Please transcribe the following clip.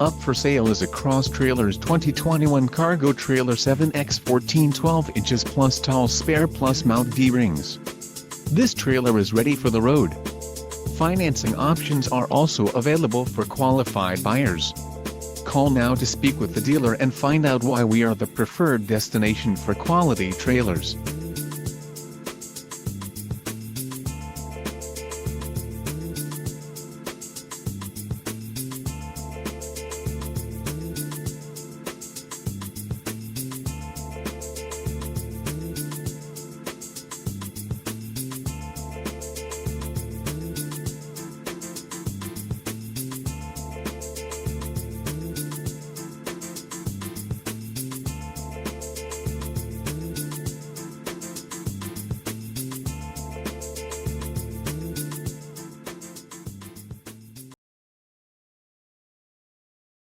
Up for sale is a Cross Trailers 2021 Cargo Trailer 7x14 12 inches plus tall Spare+Mount D-rings. This trailer is ready for the road. Financing options are also available for qualified buyers. Call now to speak with the dealer and find out why we are the preferred destination for quality trailers.